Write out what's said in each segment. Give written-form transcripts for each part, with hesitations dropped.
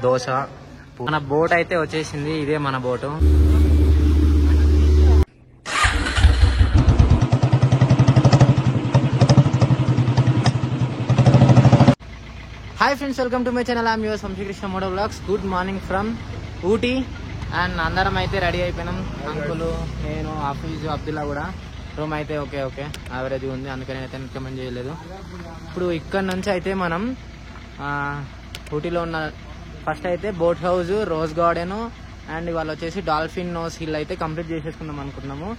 దోశ. మన బోట్ అయితే వచ్చేసింది, ఇదే మన boat. Hi friends, welcome to my channel. I'm your Vamsikrishna moto vlogs. Good morning from Ooty. And అందరం అయితే రెడీ అయిపోయినాం. అంకులు, నేను, ఆఫీస్, అబ్దుల్లా కూడా. రూమ్ అయితే ఓకే యావరేజ్ ఉంది, అందుకని అయితే రికమెండ్ చేయలేదు. ఇప్పుడు ఇక్కడ నుంచి అయితే మనం ఊటీలో ఉన్న ఫస్ట్ అయితే boat house, rose garden and ఇవాళ వచ్చేసి డాల్ఫిన్ నోస్ హిల్ అయితే కంప్లీట్ చేసేసుకుందాం అనుకుంటున్నాము.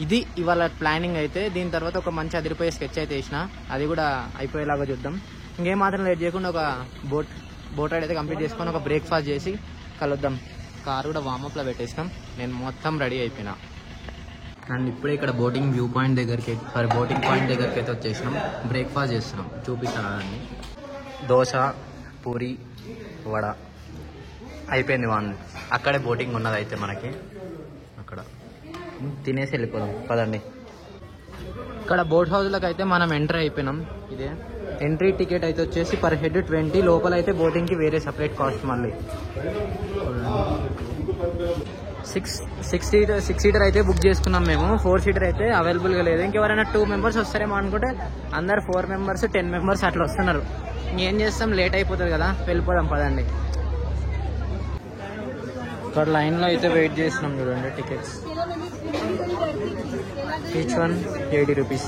ఇది ఇవాళ ప్లానింగ్ అయితే. దీని తర్వాత ఒక మంచి అదిరిపోయే స్కెచ్ అయితే వేసిన, అది కూడా అయిపోయేలాగా చూద్దాం. ఇంకేం మాత్రం లేట్ చేయకుండా ఒక బోట్ రైడ్ అయితే కంప్లీట్ చేసుకొని ఒక బ్రేక్ఫాస్ట్ చేసి కలుద్దాం. కార్ కూడా వామప్లో పెట్టేసినాం. నేను మొత్తం రెడీ అయిపోయినా. అండ్ ఇప్పుడే ఇక్కడ బోటింగ్ పాయింట్ దగ్గరికి అయితే వచ్చేసినాం. బ్రేక్ఫాస్ట్ చేస్తున్నాం, చూపిస్తాను. దోశ, పూరి, వడ అయిపోయింది. అక్కడే బోటింగ్ ఉన్నది అయితే మనకి. అక్కడ తినేసి వెళ్ళిపోదాం పదండి. ఇక్కడ బోట్ హౌస్లోకి అయితే మనం ఎంటర్ అయిపోయినాం. ఇదే ఎంట్రీ టికెట్ అయితే వచ్చేసి పర్ హెడ్ 20. లోపల అయితే బోటింగ్కి వేరే సపరేట్ కాస్ట్. మళ్ళీ 6 సీటర్ అయితే బుక్ చేసుకున్నాం మేము. 4 సీటర్ అయితే అవైలబుల్గా లేదు. ఇంకెవరైనా 2 మెంబర్స్ వస్తారేమో అనుకుంటే అందరు 4 మెంబర్స్ 10 మెంబర్స్ అట్లా వస్తున్నారు. ఇంకేం చేస్తాం, లేట్ అయిపోతుంది కదా, వెళ్ళిపోదాం పదండి. ఇక్కడ లైన్లో అయితే వెయిట్ చేస్తున్నాం. చూడండి టికెట్స్, ఈచ్ వన్ 80 రూపీస్,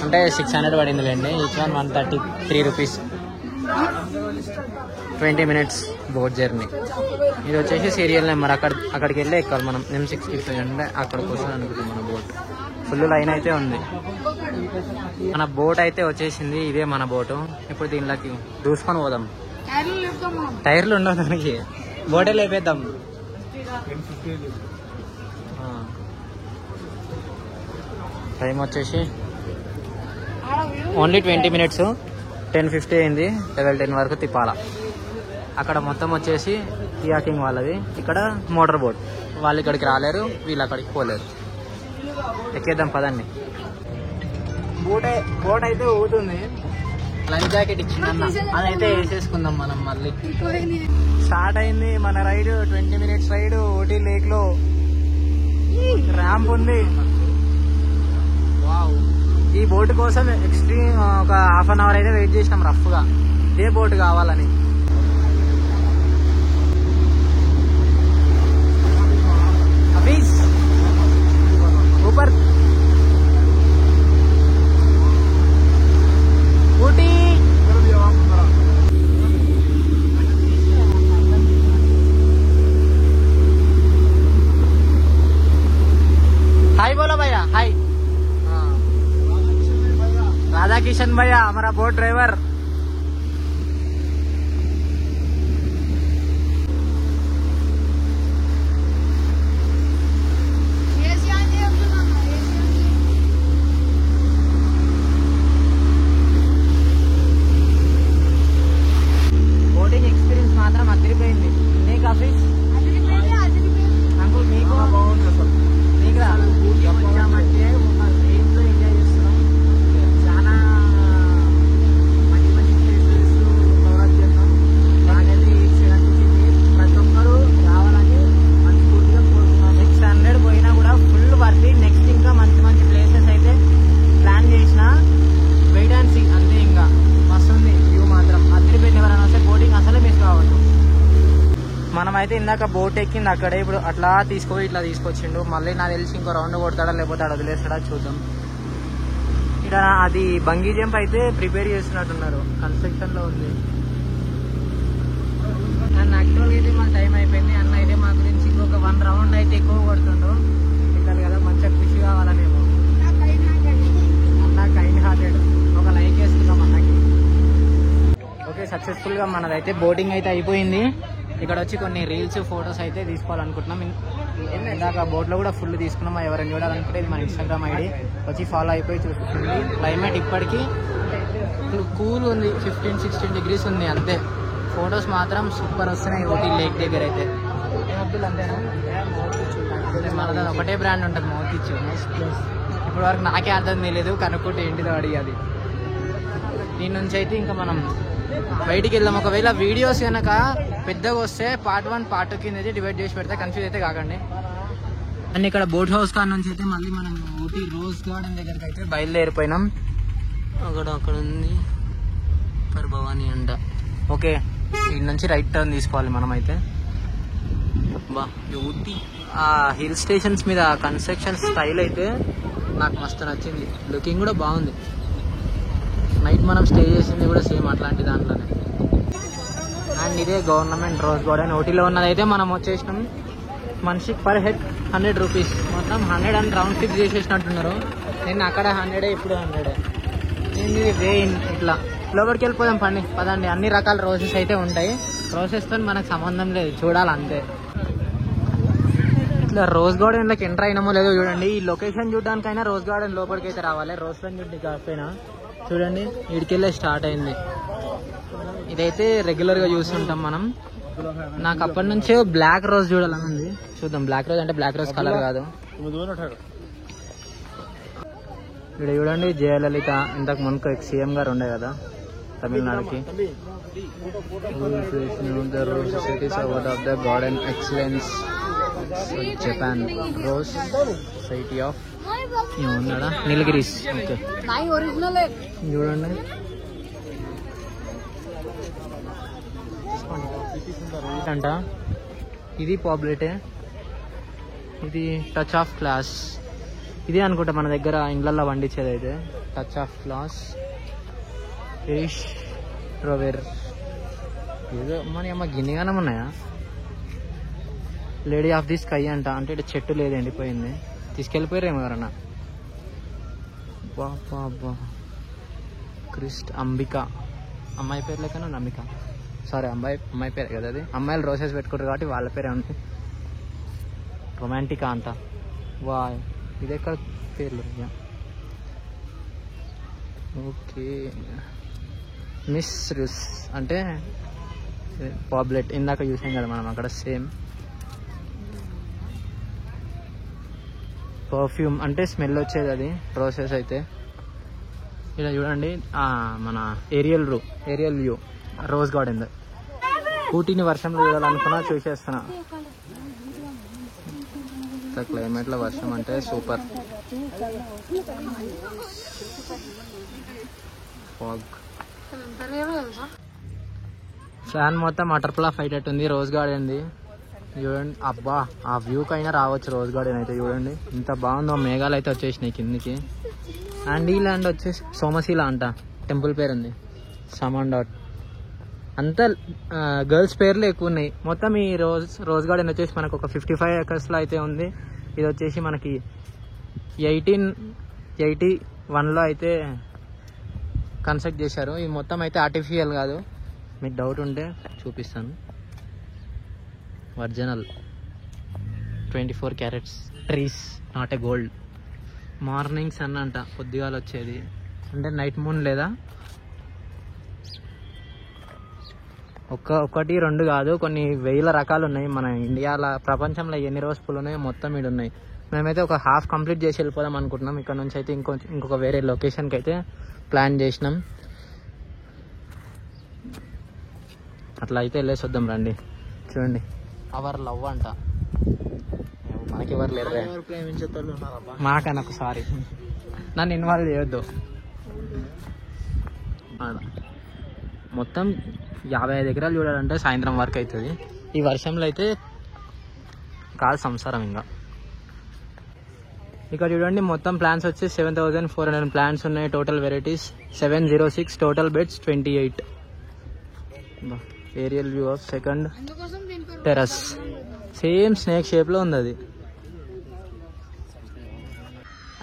అంటే 600 పడిందిలేండి. Each one 133 rupees. 20 minutes boat journey. ఇది వచ్చేసి సీరియల్ నెంబర్. అక్కడికి వెళ్ళి ఎక్కాలి మనం. M65 అంటే అక్కడికి వస్తుంది అనుకుంటాం మన బోట్. ఫుల్ లైన్ అయితే ఉంది. మన బోట్ అయితే వచ్చేసింది, ఇదే మన బోటు. ఇప్పుడు దీనిలోకి దూసుకొని పోదాం. టైర్లు ఉండవు దానికి, బోటే లేపేద్దాం. టైం వచ్చేసి ఓన్లీ 20 మినిట్స్. 10:50 అయింది. 11:10 వరకు తిప్పాల. అక్కడ మొత్తం వచ్చేసి కియాకింగ్ వాళ్ళది. ఇక్కడ మోటార్ బోట్. వాళ్ళు ఇక్కడికి రాలేరు, వీళ్ళు అక్కడికి పోలేరు. ఎక్కేద్దాం పదండి. బోట్ అయితే ఊగుతుంది. లైఫ్ జాకెట్ ఇచ్చిందన్న, అదైతే వేసేసుకుందాం మనం. మళ్ళీ స్టార్ట్ అయింది మన ride. 20 minutes ride. Ooty lake లో ర్యాంప్ ఉంది. వావ్. ఈ బోట్ కోసం ఎక్స్ట్రీమ్ ఒక హాఫ్ అన్ అవర్ అయితే వెయిట్ చేసినాం రఫ్ గా, ఇదే బోట్ కావాలని. అఫీజ్ ఊపర్ ఊటీ. हाय बोलो भैया, हाय. राधा किशन भैया हमारा बोट ड्राइवर. బోటింగ్ ఎక్స్పీరియన్స్ మాత్రం అదిరిపోయింది. నీకు ఆఫీస్ అంకుల్, మీకు వచ్చామంటే రేంజ్లో ఎంజాయ్ చేస్తున్నాం. చాలా మంచి ప్లేసెస్ కవర్ చేస్తాం. నాకైతే అనిపించింది. ప్రతి ఒక్కరూ రావాలని మనస్ఫూర్తిగా కోరుతున్నాం. 600 పోయినా కూడా ఫుల్ వర్తి. నెక్స్ట్ ఇంకా మంచి ప్లేసెస్ అయితే ప్లాన్ చేసిన. వెయిట్ అండ్ సీ అంతే. ఇంకా మస్తు ఉంది వ్యూ మాత్రం. అదిరిపోయింది. ఎవరైనా వస్తే బోటింగ్ అసలే మిస్ కావద్దు. మనమైతే ఇందాక బోట్ ఎక్కింది అక్కడే. ఇప్పుడు అట్లా ఇట్లా తీసుకొచ్చిండు. మళ్ళీ నాకు తెలిసి ఇంకో రౌండ్ కొడతాడా లేకపోతే అక్కడ వదిలేస్తాడా చూద్దాం. ఇక్కడ అది బంగీ జంప్ అయితే ప్రిపేర్ చేస్తున్నట్టున్నారు, కన్స్ట్రక్షన్ లో ఉంది. అండ్ యాక్చువల్గా అయితే మన టైం అయిపోయింది. అన్న అయితే మా గురించి ఇంకొక 1 రౌండ్ అయితే ఎక్కువ కొడుతుండ్రు. పిల్లలు కదా, మంచిగా ఖుషి కావాలనేమో. అన్న కైండ్ హార్టెడ్. ఒక లైక్ వేసుకుందాం అన్నకి. ఓకే, సక్సెస్ఫుల్ గా మనదైతే బోటింగ్ అయితే అయిపోయింది. ఇక్కడ వచ్చి కొన్ని రీల్స్, ఫొటోస్ అయితే తీసుకోవాలనుకుంటున్నాం. ఇందాక బోట్లో కూడా ఫుల్ తీసుకున్నాం. ఎవరైనా చూడాలనుకుంటే ఇది మన ఇన్స్టాగ్రామ్ ఐడి వచ్చి ఫాలో అయిపోయి చూస్తుంది. క్లైమేట్ ఇప్పటికీ కూల్ ఉంది. 15-16 డిగ్రీస్ ఉంది అంతే. ఫొటోస్ మాత్రం సూపర్ వస్తున్నాయి ఊటీ లేక్ దగ్గర అయితే. అంతేనా, మనది ఒకటే బ్రాండ్ ఉంటుంది, మోతిచ్చు. ఇప్పటి వరకు నాకే అర్థం తెలియదు, కనుక్కుంటే ఏంటిదో అడిగేది. దీని నుంచి అయితే ఇంకా మనం బయటికి వెళ్దాం. ఒకవేళ వీడియోస్ కనుక పెద్దగా వస్తే పార్ట్ 1 పార్ట్ 2 కింద డివైడ్ చేసి పెడితే కన్ఫ్యూజ్ అయితే కాకండి. అండ్ ఇక్కడ బోట్ హౌస్ కాడ నుంచి అయితే మళ్ళీ మనం ఊటీ రోజ్ గార్డెన్ దగ్గరికి అయితే బయలుదేరిపోయినాం. అక్కడ ఉంది భవానీ అంట. ఓకే, వీటి నుంచి రైట్ టర్న్ తీసుకోవాలి మనమైతే. బా ఊటీ ఆ హిల్ స్టేషన్స్ మీద కన్స్ట్రక్షన్ స్టైల్ అయితే నాకు మస్తు నచ్చింది. లుకింగ్ కూడా బాగుంది. నైట్ మనం స్టే చేసింది కూడా సేమ్ అట్లాంటి దాంట్లోనే. అండ్ ఇదే గవర్నమెంట్ రోజ్ గార్డెన్. ఊటీలో ఉన్నదైతే మనం వచ్చేసినాం. మనిషికి పర్ హెడ్ 100 రూపీస్. మొత్తం 100 అని రౌండ్ ఫిక్స్ చేసేసినట్టున్నారు. నేను అక్కడ 100 ఇప్పుడు 100. నేను వే ఇట్లా లోపలికి వెళ్ళిపోదాం పదండి. అన్ని రకాల రోజెస్ అయితే ఉంటాయి. రోజెస్తో మనకు సంబంధం లేదు, చూడాలి అంతే. ఇట్లా రోజ్ గార్డెన్లోకి ఎంటర్ అయినామో లేదో చూడండి. ఈ లొకేషన్ చూడడానికైనా రోజ్ గార్డెన్ లోపలికి అయితే రావాలి. రోజ్ గార్డెన్ చూడండి కాకపోయినా చూడండి ఇడికెళ్ళే స్టార్ట్ అయింది. ఇదైతే రెగ్యులర్గా చూస్తుంటాం మనం. నాకు అప్పటి నుంచే బ్లాక్ రోజ్ చూడాలని ఉంది. చూద్దాం. బ్లాక్ రోజ్ అంటే బ్లాక్ రోజ్ కలర్ కాదు. ఇక్కడ చూడండి జయలలిత ఇంతకు మునుకు సీఎం గారు ఉండే కదా తమిళనాడుకి. Societies award of the garden excellence Japan rose society of ఉన్నాడా నీలగిరీస్. ఓకే చూడండి అంట. ఇది పాపులేటే. ఇది టచ్ ఆఫ్ క్లాస్. ఇదే అనుకుంటా మన దగ్గర ఇండ్లల్లో వండించేది అయితే. టచ్ ఆఫ్ క్లాస్ ఫిష్ ట్రోవెర్ ఏదో మన అమ్మ గిన్నెగానం ఉన్నాయా. లేడీ ఆఫ్ ది స్కై అంట. అంటే ఇటు చెట్టు లేదు, ఎండిపోయింది. తీసుకెళ్ళిపోయారేమో ఎవరన్నా. బాబా క్రిస్ట్ అంబిక. అమ్మాయి పేరు లేకనా అంబిక. సారీ అమ్మాయి పేరు కదా అది. అమ్మాయిలు రోసెస్ పెట్టుకుంటారు కాబట్టి వాళ్ళ పేరే ఉంది. రొమాంటికా అంట. వా ఇది ఎక్కడ పేర్లు. ఓకే మిస్ రుస్ అంటే పాపులేట్. ఇందాక చూసాం కదా మనం అక్కడ సేమ్. పర్ఫ్యూమ్ అంటే స్మెల్ వచ్చేది అది రోసెస్ అయితే. ఇలా చూడండి మన ఏరియల్ వ్యూ రోజ్ గార్డెన్. ఊటీని వర్షంలో చూడాలనుకున్నా చూసేస్తున్నా. క్లైమేట్లో వర్షం అంటే సూపర్. ఫ్యాన్ మొత్తం అటర్ప్లా ఫైట్ ఉంది రోజ్ గార్డెన్ది. చూడండి అబ్బా ఆ వ్యూకి అయినా రావచ్చు రోజ్ గార్డెన్ అయితే. చూడండి ఇంత బాగుందో. మేఘాలు అయితే వచ్చేసినాయి కిందికి. అండ్ ఈ ల్యాండ్ వచ్చేసి సోమశీల అంట. టెంపుల్ పేరు ఉంది సమాన్ డాట్. అంతా గర్ల్స్ పేర్లు ఎక్కువ ఉన్నాయి. మొత్తం ఈ రోజ్ గార్డెన్ వచ్చేసి మనకు ఒక 55 acresలో అయితే ఉంది. ఇది వచ్చేసి మనకి 1881లో అయితే కన్స్ట్రక్ట్ చేశారు. ఇది మొత్తం అయితే ఆర్టిఫిషియల్ కాదు. మీకు డౌట్ ఉంటే చూపిస్తాను. Original 24 carats trees, not a gold. Morning sun అంట పొద్దుగాల వచ్చేది. అంటే నైట్ మూన్ లేదా. ఒకటి రెండు కాదు, కొన్ని వేల రకాలు ఉన్నాయి. మన ఇండియాలో ప్రపంచంలో ఎన్ని రోజ్ పూలు ఉన్నాయో మొత్తం ఇటు ఉన్నాయి. మేమైతే ఒక హాఫ్ కంప్లీట్ చేసి వెళ్ళిపోదాం అనుకుంటున్నాం. ఇక్కడ నుంచి అయితే ఇంకొక వేరే లొకేషన్కి అయితే ప్లాన్ చేసినాం. అట్లా అయితే వెళ్ళేసి వద్దాం రండి. చూడండి అవర్ లవ్ అంట. మనకి ఎవరు లేరు. మాకన్నా సారీ నన్ను ఇన్వాల్వ్ చేయొద్దు. మొత్తం 55 ఎకరాలు చూడాలంటే సాయంత్రం వరకు అవుతుంది. ఈ వర్షంలో అయితే కాదు సంసారం. ఇంకా ఇక్కడ చూడండి మొత్తం ప్లాన్స్ వచ్చి 7400 ప్లాన్స్ ఉన్నాయి. Total varieties 706. Total beds 28. Aerial view of second terrace. Same snake షేప్లో ఉంది అది.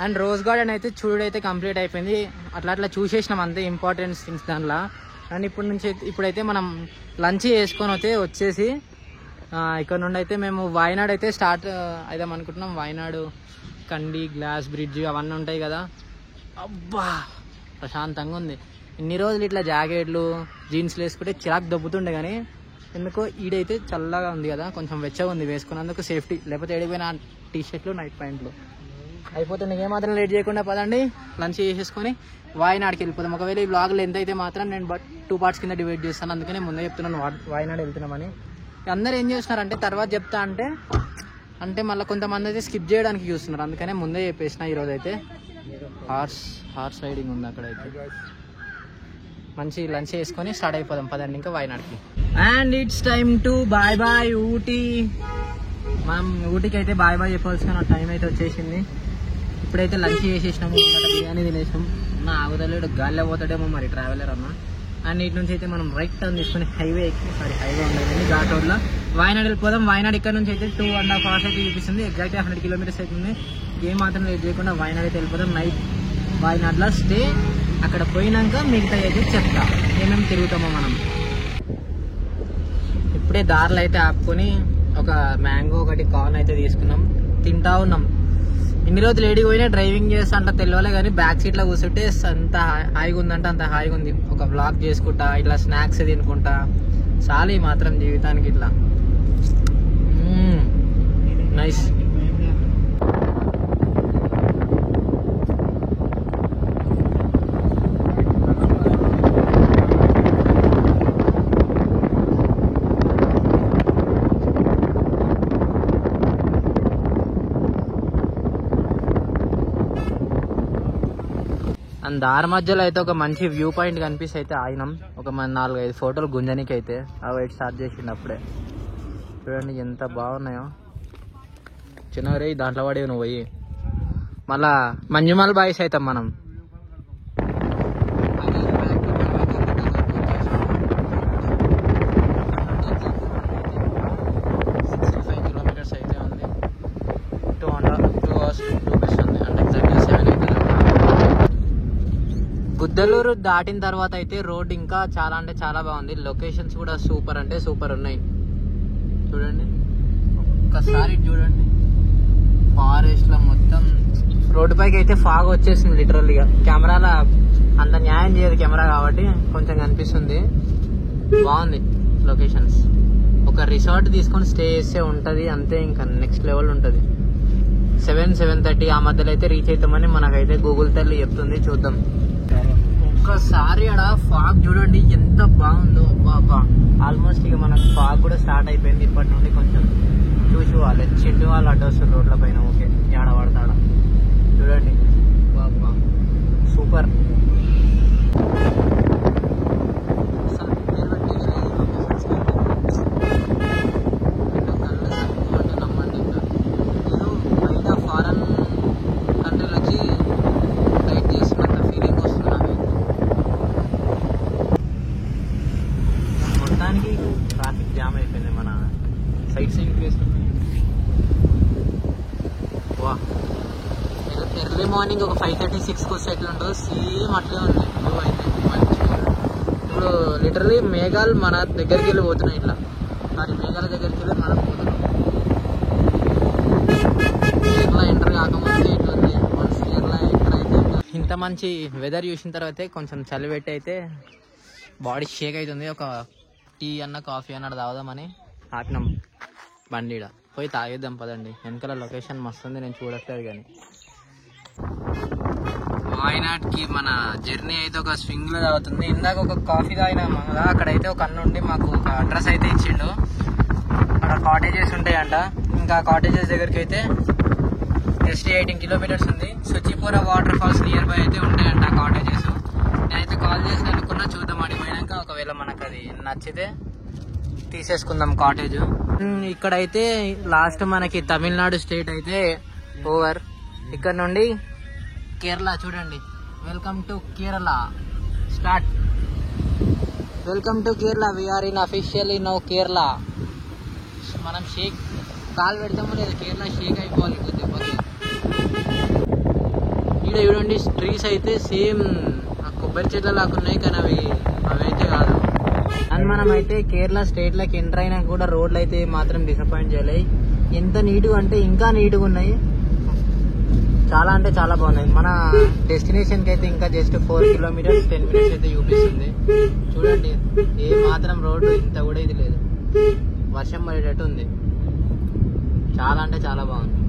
అండ్ రోజ్ గార్డెన్ అయితే చూడైతే కంప్లీట్ అయిపోయింది. అట్లా చూసేసినాం అంతే ఇంపార్టెంట్ థింగ్స్ దానిలో. అండ్ ఇప్పుడైతే మనం లంచ్ చేసుకొని వచ్చేసి ఇక్కడ నుండి అయితే మేము వాయనాడ్ అయితే స్టార్ట్ అయిదాం అనుకుంటున్నాం. వాయనాడు కండి గ్లాస్ బ్రిడ్జ్ అవన్నీ ఉంటాయి కదా. అబ్బా ప్రశాంతంగా ఉంది. ఇన్ని రోజులు ఇట్లా జాకెట్లు జీన్స్లు వేసుకుంటే చిరాకు దొబ్బుతుండే, కానీ ఎందుకో ఈడైతే చల్లగా ఉంది కదా, కొంచెం వెచ్చగా ఉంది వేసుకున్నందుకు సేఫ్టీ. లేకపోతే ఏడిపోయిన టీ షర్ట్లు నైట్ ప్యాంట్లు అయిపోతే నీకు ఏమాత్రం లేట్ చేయకుండా పదండి లంచ్ చేసేసుకొని వాయనాడికి వెళ్ళిపోదాం. ఒకవేళ ఈ బ్లాగ్ లెంత్ అయితే మాత్రం నేను 2 పార్ట్స్ కింద డివైడ్ చేస్తాను. అందుకనే ముందే చెప్తున్నాను వాయనాడు వెళ్తున్నామని. అందరు ఏం చేస్తున్నారంటే తర్వాత చెప్తా అంటే మళ్ళీ కొంతమంది అయితే స్కిప్ చేయడానికి చూస్తున్నారు. అందుకనే ముందే చెప్పేసిన. ఈరోజు అయితే హార్స్ రైడింగ్ ఉంది అక్కడైతే. మంచి లంచ్ చేసుకొని స్టార్ట్ అయిపోదాం పదండి ఇంకా వాయనాడికి. And it's time to bye bye Ooty. మనం ఊటీకి అయితే బాయ్ బాయ్ చెప్పాల్సిన టైం అయితే వచ్చేసింది. ఇప్పుడైతే లంచ్ చేసేసినాము, బిర్యానీ తినేసినాం. నా ఆగుదలేడు గాలిలో పోతాడేమో మరి ట్రావెలర్ అన్న. అండ్ ఇటు నుంచి అయితే మనం రైట్ టర్న్ తీసుకుని హైవే ఉండదండి ఘాట్ రోడ్లో వాయనాడు వెళ్ళిపోదాం. వాయనాడు ఇక్కడ నుంచి అయితే 2.5 hours అయితే చూపిస్తుంది. ఎగ్జాక్ట్గా 100 kilometers అవుతుంది. ఏం మాత్రం లేట్ చేయకుండా వాయనాడు అయితే వెళ్ళిపోదాం. నైట్ వాయనాడులో స్టే. అక్కడ పోయినాక మిగతా అయితే చెప్తా ఏమేమి తిరుగుతామో మనం. ఇప్పుడే దారిలో అయితే ఆపుకొని ఒక మ్యాంగో ఒకటి కార్న్ అయితే తీసుకున్నాం, తింటా ఉన్నాం. ఇన్ని రోజులు ఏడికి పోయినా డ్రైవింగ్ చేస్తా అంట తెలియలే కానీ బ్యాక్ సీట్లో కూర్చుంటే అంత హాయిగా ఉందంటే అంత హాయిగా ఉంది. ఒక వ్లాగ్ చేసుకుంటా ఇట్లా స్నాక్స్ తినుకుంటా చాలా ఈ మాత్రం జీవితానికి ఇట్లా నైస్. అండ్ దారి మధ్యలో అయితే ఒక మంచి వ్యూ పాయింట్ కనిపిస్తే అయితే ఆగినాం. ఒక 4-5 ఫోటోలు గుంజనికి అయితే అవి అయితే స్టార్ట్ చేసిండు అప్పుడే. చూడండి ఎంత బాగున్నాయో. చిన్నవరే దాంట్లో పడేవి నువ్వు పోయి మళ్ళా మంజుమాల్ బాయ్స్ అవుతాం మనం. 65 kilometers అయితే ఉంది. 2 hours చూపిస్తుంది. అంటే ఎగ్జాక్ట్గా 7 అవుతుంది. గుద్దలూరు దాటిన తర్వాత అయితే రోడ్ ఇంకా చాలా అంటే చాలా బాగుంది. లొకేషన్స్ కూడా సూపర్ అంటే సూపర్ ఉన్నాయి. చూడండి ఒక్కసారి చూడండి. ఫారెస్ట్ లో మొత్తం రోడ్డు పైకి అయితే ఫాగ్ వచ్చేసింది లిటరల్గా. కెమెరాల అంత న్యాయం చేయదు కెమెరా కాబట్టి కొంచెం కనిపిస్తుంది. బాగుంది లొకేషన్స్. ఒక రిసార్ట్ తీసుకొని స్టే చేస్తే ఉంటుంది అంతే, ఇంకా నెక్స్ట్ లెవెల్ ఉంటుంది. 7-7:30 ఆ మధ్యలో అయితే రీచ్ అవుతామని మనకైతే గూగుల్ తల్లి చెప్తుంది. చూద్దాం. ఒక్కసారి అక్కడ ఫాగ్ చూడండి ఎంత బాగుందో. బాబా ఆల్మోస్ట్ ఇక మనకు ఫాగ్ కూడా స్టార్ట్ అయిపోయింది. ఇప్పటి నుండి కొంచెం చూసి వాళ్ళు చింటి వాళ్ళు అడ్డు వస్తారు రోడ్ల పైన. ఓకే ఏడ పడతాడా చూడండి. బాబా సూపర్. నమ్మండి ఇంకా మీరు బయట ఫారెన్ కంట్రీలో వచ్చి రైడ్ చేస్తున్నంత ఫీలింగ్ వస్తుంది నాకు. మొత్తానికి ట్రాఫిక్ జామ్ అయిపోయింది మన సైట్ సీయింగ్ ప్లేస్. వా ఎర్లీ మార్నింగ్ ఒక 5:30-6కి వస్తే ఎట్లా ఉంటుందో సేమ్ అట్లే ఉంది. అయితే మంచిగా ఇప్పుడు లిటరలీ మేఘాలు మన దగ్గరికి వెళ్ళి పోతున్నాయి. ఇట్లా మరి మేఘాల దగ్గరికి వెళ్ళి మనం పోతున్నాం. కేరళ ఎంటర్ కాకముందు ఇట్లుంది. వన్స్ కేరళ ఎంటర్ అయితే ఇంత మంచి వెదర్ చూసిన తర్వాత కొంచెం చలి పెట్టి అయితే బాడీ షేక్ అవుతుంది. ఒక టీ అన్న కాఫీ అన్న తాగుదామని ఆపినాం బండిడ. పోయి తాగేద్దాం పదండి. వెనకాల లొకేషన్ మస్తు ఉంది, నేను చూడట్లేదు కానీ. వాయనాడ్కి మన జర్నీ అయితే ఒక స్వింగ్లో అవుతుంది. ఇందాక ఒక కాఫీ తాగినాము కదా, అక్కడైతే ఒక అన్న ఉండి మాకు ఒక అడ్రస్ అయితే ఇచ్చిండు. అక్కడ కాటేజెస్ ఉంటాయంట. ఇంకా కాటేజెస్ దగ్గరికి అయితే జస్ట్ 18 kilometers ఉంది. సుచిపుర వాటర్ ఫాల్స్ నియర్ బై అయితే ఉంటాయంట కాటేజెస్. నేనైతే కాల్ చేసి అనుకున్నా, చూద్దాం అడిగిపోయినాక ఒకవేళ మనకు అది నచ్చితే తీసేసుకుందాం కాటేజ్. ఇక్కడైతే లాస్ట్ మనకి తమిళనాడు స్టేట్ అయితే ఓవర్. ఇక్కడ నుండి కేరళ చూడండి. Welcome to Kerala start. Welcome to Kerala. We're in officially now Kerala. మనం షేక్ కాల్ పెడతామో లేదా కేరళ షేక్ అయిపోవాలి కొద్దిగా. ఇక్కడ చూడండి ట్రీస్ అయితే సేమ్ కొబ్బరి చెట్ల లాగా ఉన్నాయి కానీ అవి అయితే కాదు. అండ్ మనం అయితే కేరళ స్టేట్లోకి ఎంటర్ అయినా కూడా రోడ్లు అయితే మాత్రం డిసప్పాయింట్ చేయలేదు. ఎంత నీట్గా అంటే ఇంకా నీట్గా ఉన్నాయి. చాలా అంటే చాలా బాగున్నాయి. మన డెస్టినేషన్కి అయితే ఇంకా జస్ట్ 4 kilometers 10 minutes అయితే చూపిస్తుంది. చూడండి ఏ మాత్రం రోడ్డు ఇంత కూడా ఇది లేదు. వర్షం పడేటట్టు ఉంది. చాలా అంటే చాలా బాగుంది.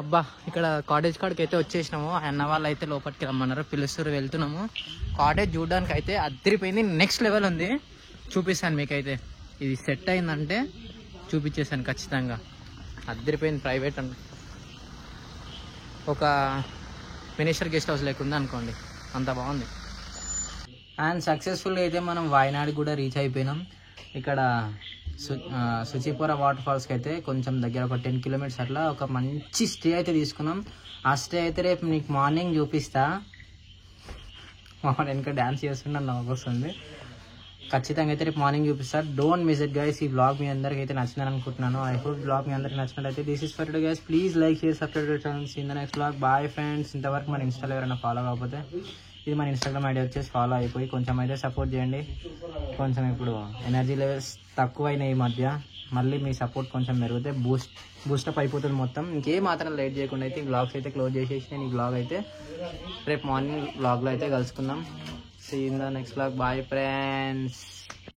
అబ్బా ఇక్కడ కాటేజ్ కాడికి అయితే వచ్చేసినాము. అన్న వాళ్ళు అయితే లోపలికి రమ్మన్నారు, పిలుస్తారు, వెళ్తున్నాము. కాటేజ్ చూడడానికి అయితే అద్దరిపోయింది, నెక్స్ట్ లెవెల్ ఉంది. చూపిస్తాను మీకైతే, ఇది సెట్ అయిందంటే చూపించేసాను ఖచ్చితంగా. అద్దరిపోయింది, ప్రైవేట్ అండి, ఒక మినిస్టర్ గెస్ట్ హౌస్ లేకుండా అనుకోండి, అంత బాగుంది. అండ్ సక్సెస్ఫుల్గా అయితే మనం వాయనాడ్ కూడా రీచ్ అయిపోయినాం. ఇక్కడ సుచిపుర వాటర్ ఫాల్స్కి అయితే కొంచెం దగ్గర ఒక 10 కిలోమీటర్స్ అట్లా ఒక మంచి స్టే అయితే తీసుకున్నాం. ఆ స్టే అయితే రేపు నీకు మార్నింగ్ చూపిస్తా. వెనక డ్యాన్స్ చేస్తున్నా నాకు వస్తుంది. ఖచ్చితంగా అయితే రేపు మార్నింగ్ చూపిస్తా. Don't miss it guys. ఈ బ్లాగ్ మీ అందరికీ అయితే నచ్చిందని అనుకుంటున్నాను. ఐ హోప్ బ్లాగ్ మీ అందరికీ నచ్చినట్లయితే this is for to guys. Please like, share, subscribe channels. In the next blog. Bye friends. ఇంతవరకు మన ఇన్స్టాలో ఎవరైనా ఫాలో కాకపోతే ఇది మన ఇన్స్టాగ్రామ్ ఐడి వచ్చేసి ఫాలో అయిపోయి కొంచెం అయితే సపోర్ట్ చేయండి. కొంచెం ఇప్పుడు ఎనర్జీ లెవెల్స్ తక్కువైనాయి ఈ మధ్య, మళ్ళీ మీ సపోర్ట్ కొంచెం మెరుగుతే బూస్టప్ అయిపోతుంది మొత్తం. ఇంకేం మాత్రం లేట్ చేయకుండా అయితే ఈ బ్లాగ్స్ అయితే క్లోజ్ చేసేసి నేను ఈ బ్లాగ్ అయితే రేపు మార్నింగ్ బ్లాగ్లో అయితే కలుసుకుందాం. See in the next blog. Bye friends.